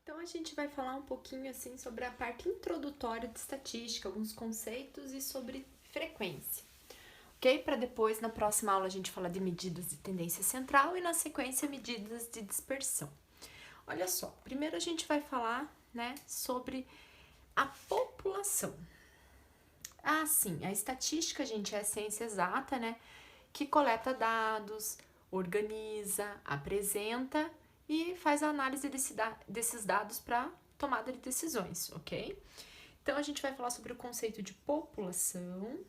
Então a gente vai falar um pouquinho assim sobre a parte introdutória de estatística, alguns conceitos e sobre frequência, ok? Para depois na próxima aula a gente falar de medidas de tendência central e na sequência medidas de dispersão. Olha só, primeiro a gente vai falar, né, sobre a população. Ah, sim, a estatística, gente, é a ciência exata, né, que coleta dados, organiza, apresenta e faz a análise desses dados para tomada de decisões, ok? Então, a gente vai falar sobre o conceito de população,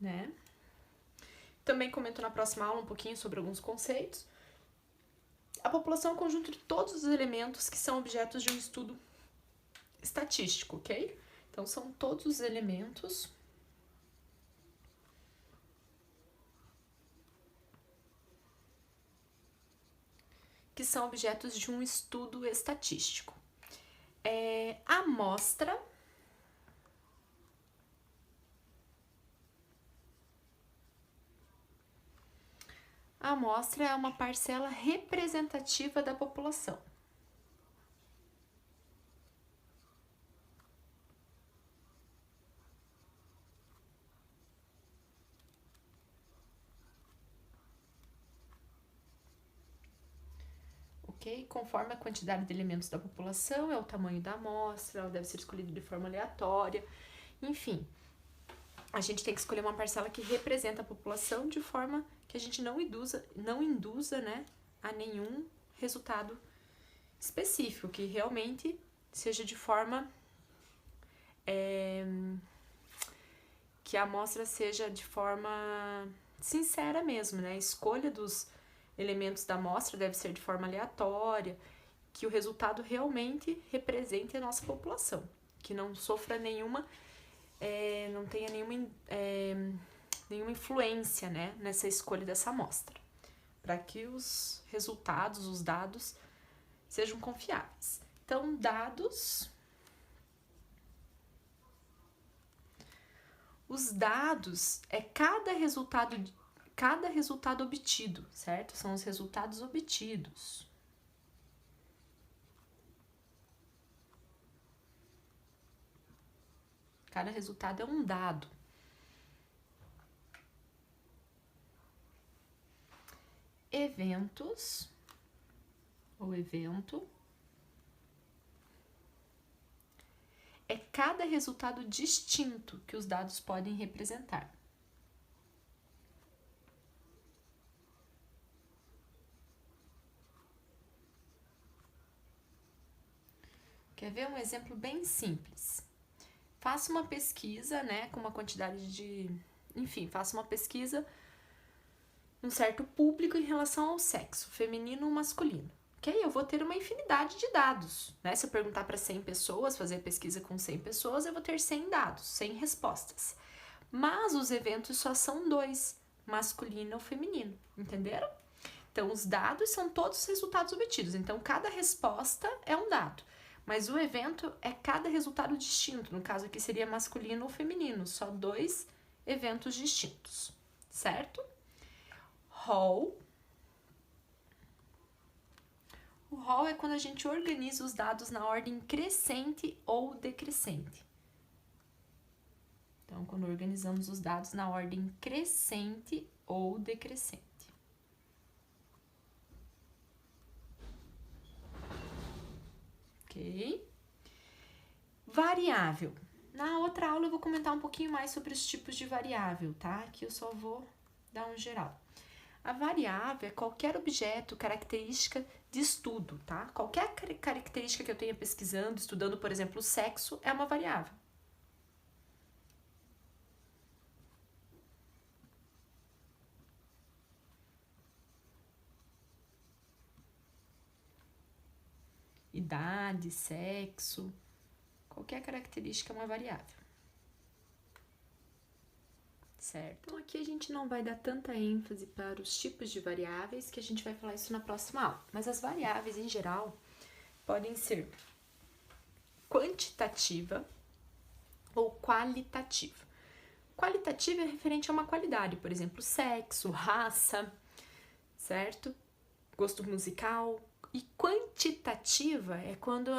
né? Também comento na próxima aula um pouquinho sobre alguns conceitos. A população é um conjunto de todos os elementos que são objetos de um estudo estatístico, ok? Então, são todos os elementos que são objetos de um estudo estatístico. A amostra é uma parcela representativa da população. Ok? Conforme a quantidade de elementos da população, é o tamanho da amostra, ela deve ser escolhida de forma aleatória, enfim. A gente tem que escolher uma parcela que representa a população de forma que a gente não induza, né, a nenhum resultado específico, que realmente seja de forma que a amostra seja de forma sincera mesmo, né? A escolha dos elementos da amostra deve ser de forma aleatória, que o resultado realmente represente a nossa população, que não sofra nenhuma, não tenha nenhuma influência, né, nessa escolha dessa amostra, para que os resultados, os dados, sejam confiáveis. Então, dados. Os dados é cada resultado obtido, certo? São os resultados obtidos. Cada resultado é um dado. Eventos, ou evento, é cada resultado distinto que os dados podem representar. Quer ver um exemplo bem simples? Faça uma pesquisa, né, com uma quantidade de... Enfim, faça uma pesquisa um certo público em relação ao sexo, feminino ou masculino. Ok? Eu vou ter uma infinidade de dados, né? Se eu perguntar para 100 pessoas, fazer pesquisa com 100 pessoas, eu vou ter 100 dados, 100 respostas. Mas os eventos só são dois, masculino ou feminino, entenderam? Então, os dados são todos os resultados obtidos, então cada resposta é um dado. Mas o evento é cada resultado distinto, no caso aqui seria masculino ou feminino, só dois eventos distintos, certo? Rol. O rol é quando a gente organiza os dados na ordem crescente ou decrescente. Então, quando organizamos os dados na ordem crescente ou decrescente. Ok? Variável. Na outra aula eu vou comentar um pouquinho mais sobre os tipos de variável, tá? Aqui eu só vou dar um geral. A variável é qualquer objeto, característica de estudo, tá? Qualquer característica que eu tenha pesquisando, estudando, por exemplo, o sexo, é uma variável. Idade, sexo, qualquer característica é uma variável. Certo? Então, aqui a gente não vai dar tanta ênfase para os tipos de variáveis, que a gente vai falar isso na próxima aula. Mas as variáveis, em geral, podem ser quantitativa ou qualitativa. Qualitativa é referente a uma qualidade, por exemplo, sexo, raça, certo? gosto musical. E quantitativa é quando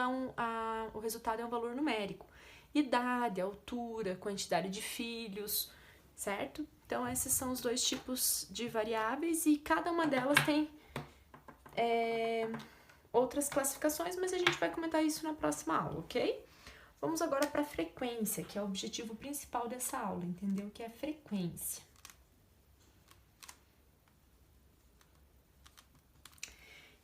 o resultado é um valor numérico. Idade, altura, quantidade de filhos, certo? Então, esses são os dois tipos de variáveis e cada uma delas tem outras classificações, mas a gente vai comentar isso na próxima aula, ok? Vamos agora para a frequência, que é o objetivo principal dessa aula, entendeu? Que é a frequência.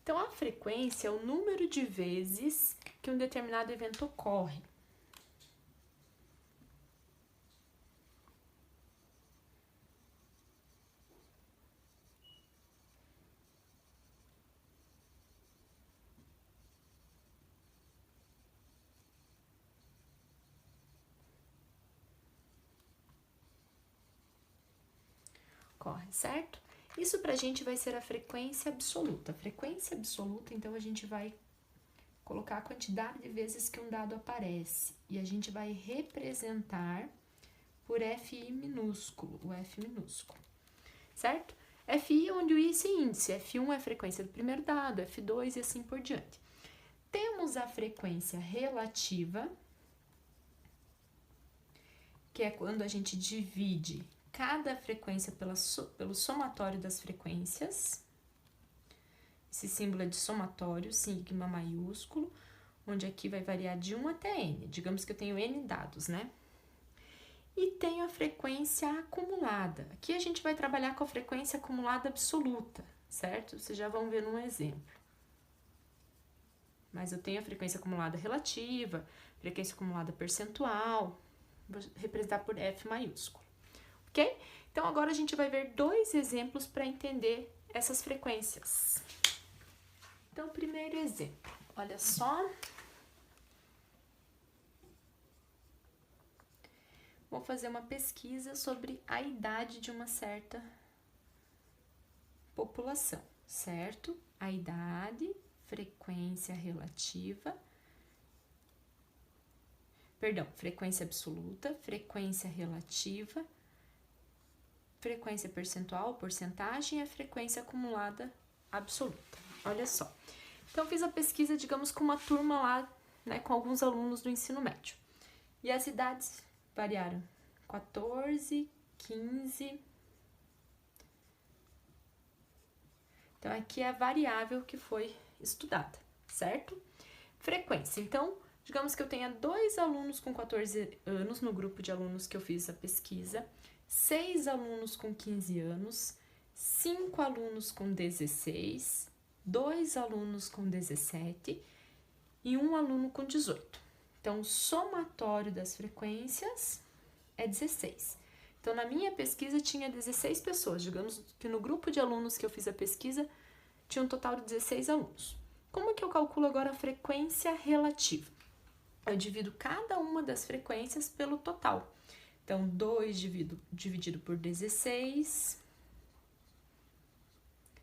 Então, a frequência é o número de vezes que um determinado evento ocorre. Certo? Isso pra gente vai ser a frequência absoluta. A frequência absoluta, então, a gente vai colocar a quantidade de vezes que um dado aparece e a gente vai representar por FI minúsculo, o F minúsculo, certo? FI é onde o I é esse índice, F1 é a frequência do primeiro dado, F2 e assim por diante. Temos a frequência relativa, que é quando a gente divide cada frequência pelo somatório das frequências. Esse símbolo é de somatório, sigma maiúsculo, onde aqui vai variar de 1 até N. Digamos que eu tenho N dados, né? E tenho a frequência acumulada. Aqui a gente vai trabalhar com a frequência acumulada absoluta, certo? Vocês já vão ver num exemplo. Mas eu tenho a frequência acumulada relativa, frequência acumulada percentual, vou representar por F maiúsculo. Ok? Então, agora a gente vai ver dois exemplos para entender essas frequências. Então, primeiro exemplo, olha só. Vou fazer uma pesquisa sobre a idade de uma certa população, certo? A idade, frequência relativa, frequência absoluta, frequência relativa, frequência percentual, porcentagem e a frequência acumulada absoluta. Olha só. Então, fiz a pesquisa, digamos, com uma turma lá, né, com alguns alunos do ensino médio. E as idades variaram 14, 15. Então, aqui é a variável que foi estudada, certo? Frequência. Então, digamos que eu tenha 2 alunos com 14 anos no grupo de alunos que eu fiz a pesquisa, 6 alunos com 15 anos, 5 alunos com 16, 2 alunos com 17 e 1 aluno com 18. Então, o somatório das frequências é 16. Então, na minha pesquisa tinha 16 pessoas. Digamos que no grupo de alunos que eu fiz a pesquisa tinha um total de 16 alunos. Como que eu calculo agora a frequência relativa? Eu divido cada uma das frequências pelo total. Então, 2 dividido por 16,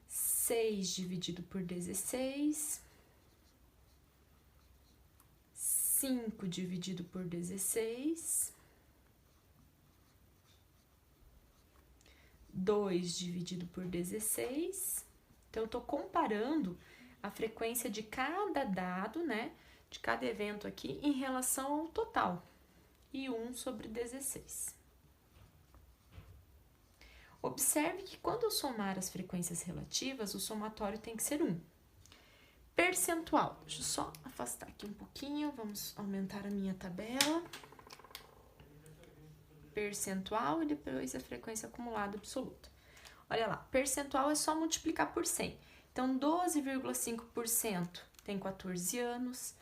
6 dividido por 16, 5 dividido por 16, 2 dividido por 16. Então, eu estou comparando a frequência de cada dado, né, de cada evento aqui, em relação ao total. E 1 sobre 16. Observe que quando eu somar as frequências relativas, o somatório tem que ser 1. Percentual. Deixa eu só afastar aqui um pouquinho, vamos aumentar a minha tabela. Percentual e depois a frequência acumulada absoluta. Olha lá, percentual é só multiplicar por 100. Então, 12,5% tem 14 anos,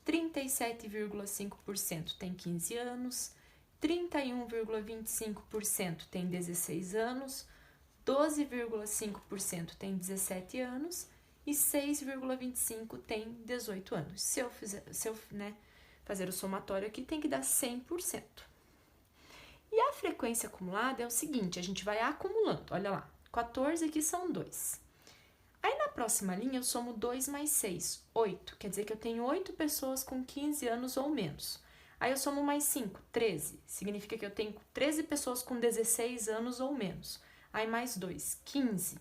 37,5% tem 15 anos, 31,25% tem 16 anos, 12,5% tem 17 anos e 6,25% tem 18 anos. Se eu fazer o somatório aqui, tem que dar 100%. E a frequência acumulada é o seguinte, a gente vai acumulando, olha lá, 14 aqui são 2. Aí na próxima linha eu somo 2 mais 6, 8, quer dizer que eu tenho 8 pessoas com 15 anos ou menos. Aí eu somo mais 5, 13, significa que eu tenho 13 pessoas com 16 anos ou menos. Aí mais 2, 15.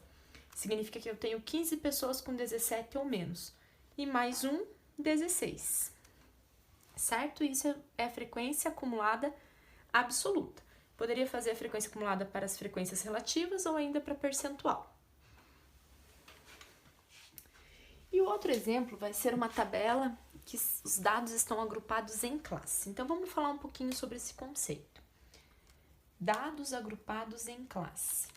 significa que eu tenho 15 pessoas com 17 ou menos, e mais um, 16, certo? Isso é a frequência acumulada absoluta. Poderia fazer a frequência acumulada para as frequências relativas ou ainda para percentual. E o outro exemplo vai ser uma tabela que os dados estão agrupados em classe. Então, vamos falar um pouquinho sobre esse conceito. Dados agrupados em classe.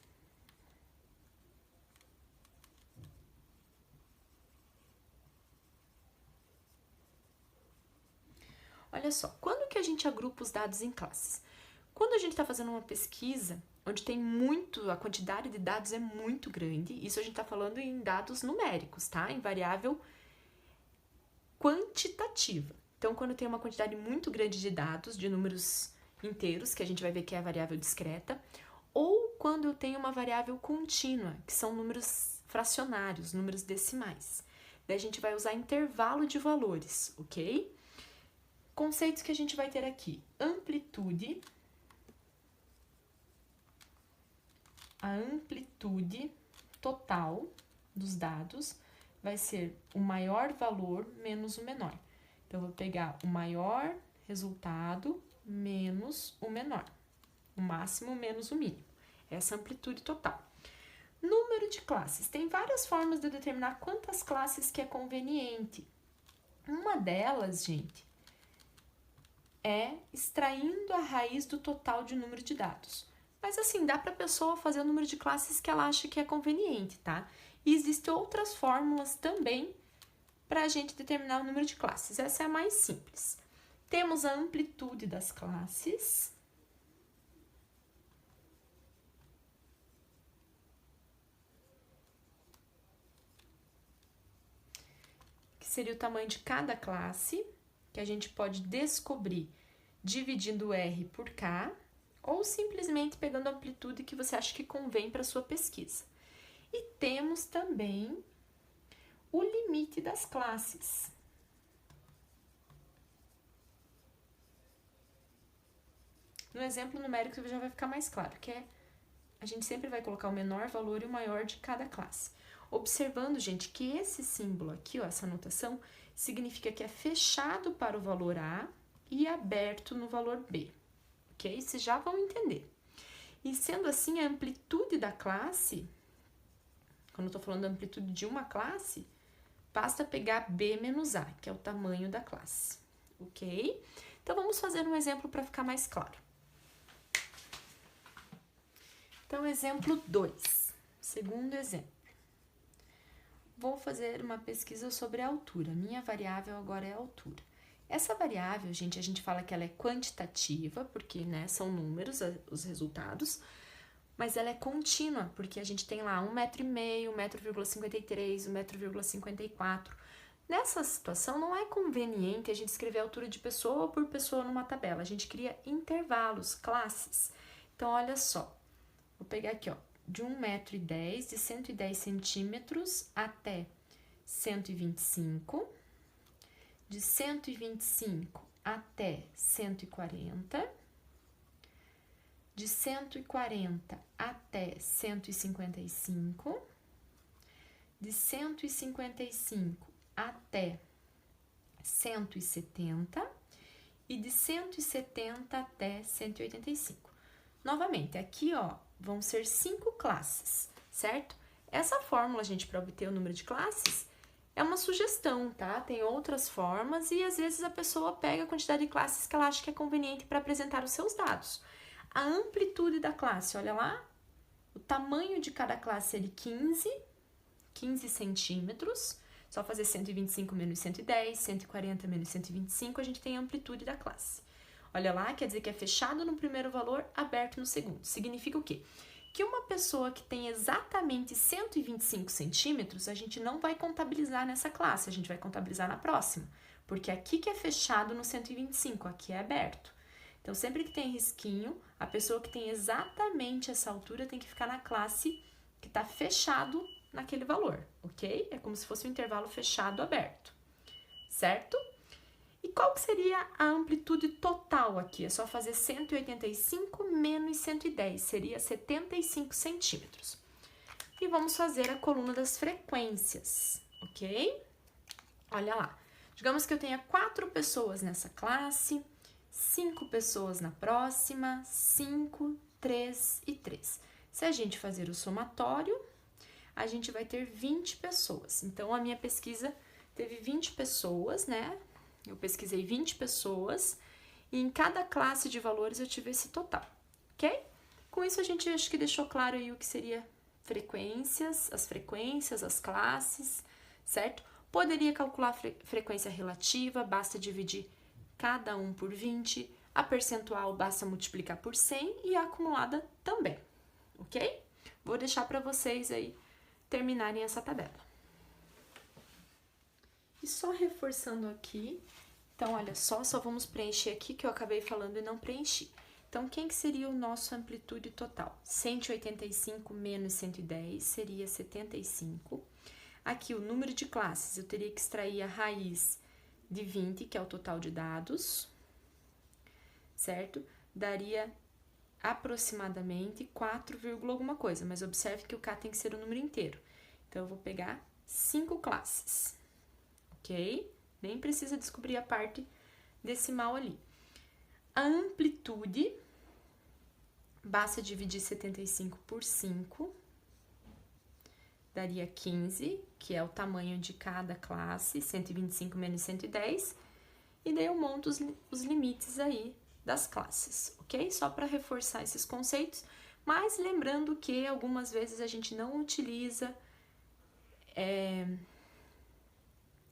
Olha só, quando que a gente agrupa os dados em classes? Quando a gente está fazendo uma pesquisa onde tem a quantidade de dados é muito grande, isso a gente está falando em dados numéricos, tá? Em variável quantitativa. Então, quando tem uma quantidade muito grande de dados, de números inteiros, que a gente vai ver que é a variável discreta, ou quando eu tenho uma variável contínua, que são números fracionários, números decimais. Daí a gente vai usar intervalo de valores, ok? Conceitos que a gente vai ter aqui: amplitude. A amplitude total dos dados vai ser o maior valor menos o menor. Então, eu vou pegar o maior resultado menos o menor. O máximo menos o mínimo. Essa é a amplitude total. Número de classes. Tem várias formas de determinar quantas classes que é conveniente. Uma delas, gente, é extraindo a raiz do total de número de dados. Mas assim, dá para a pessoa fazer o número de classes que ela acha que é conveniente, tá? E existem outras fórmulas também para a gente determinar o número de classes. Essa é a mais simples. Temos a amplitude das classes. Que seria o tamanho de cada classe, que a gente pode descobrir dividindo R por K, ou simplesmente pegando a amplitude que você acha que convém para a sua pesquisa. E temos também o limite das classes. No exemplo numérico já vai ficar mais claro, que a gente sempre vai colocar o menor valor e o maior de cada classe. Observando, gente, que esse símbolo aqui, ó, essa anotação, significa que é fechado para o valor A e aberto no valor B. Ok? Vocês já vão entender. E sendo assim, a amplitude da classe, quando eu estou falando da amplitude de uma classe, basta pegar B menos A, que é o tamanho da classe. Ok? Então, vamos fazer um exemplo para ficar mais claro. Então, exemplo 2. Segundo exemplo. Vou fazer uma pesquisa sobre a altura. Minha variável agora é a altura. Essa variável, gente, a gente fala que ela é quantitativa, porque, né, são números, os resultados, mas ela é contínua, porque a gente tem lá 1,5 m, 1,53 m, 1,54 m. Nessa situação, não é conveniente a gente escrever a altura de pessoa por pessoa numa tabela. A gente cria intervalos, classes. Então, olha só. Vou pegar aqui, ó, de 1,10 m, de 110 centímetros até 125, de 125 até 140, de 140 até 155, de 155 até 170 e de 170 até 185. Novamente, aqui, ó, vão ser 5 classes, certo? Essa fórmula, gente, para obter o número de classes é uma sugestão, tá? Tem outras formas e às vezes a pessoa pega a quantidade de classes que ela acha que é conveniente para apresentar os seus dados. A amplitude da classe, olha lá, o tamanho de cada classe é de 15 centímetros. Só fazer 125 menos 110, 140 menos 125, a gente tem a amplitude da classe. Olha lá, quer dizer que é fechado no primeiro valor, aberto no segundo. Significa o quê? Que uma pessoa que tem exatamente 125 centímetros, a gente não vai contabilizar nessa classe, a gente vai contabilizar na próxima. Porque aqui que é fechado no 125, aqui é aberto. Então, sempre que tem risquinho, a pessoa que tem exatamente essa altura tem que ficar na classe que está fechado naquele valor, ok? É como se fosse um intervalo fechado aberto, certo? E qual que seria a amplitude total aqui? É só fazer 185 menos 110, seria 75 centímetros. E vamos fazer a coluna das frequências, ok? Olha lá. Digamos que eu tenha 4 pessoas nessa classe, 5 pessoas na próxima, 5, 3 e 3. Se a gente fazer o somatório, a gente vai ter 20 pessoas. Então, a minha pesquisa teve 20 pessoas, né? Eu pesquisei 20 pessoas e em cada classe de valores eu tive esse total, ok? Com isso, a gente acho que deixou claro aí o que seria frequências, as classes, certo? Poderia calcular a frequência relativa, basta dividir cada um por 20, a percentual basta multiplicar por 100 e a acumulada também, ok? Vou deixar para vocês aí terminarem essa tabela. E só reforçando aqui, então olha só vamos preencher aqui que eu acabei falando e não preenchi. Então, quem que seria o nosso amplitude total? 185 menos 110 seria 75. Aqui, o número de classes, eu teria que extrair a raiz de 20, que é o total de dados, certo? Daria aproximadamente 4, alguma coisa, mas observe que o K tem que ser o número inteiro. Então, eu vou pegar 5 classes, ok? Nem precisa descobrir a parte decimal ali. A amplitude, basta dividir 75 por 5, daria 15, que é o tamanho de cada classe, 125 menos 110, e daí eu monto os limites aí das classes, ok? Só para reforçar esses conceitos, mas lembrando que algumas vezes a gente não utiliza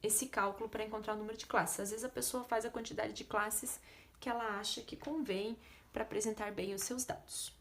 esse cálculo para encontrar o número de classes. Às vezes a pessoa faz a quantidade de classes que ela acha que convém para apresentar bem os seus dados.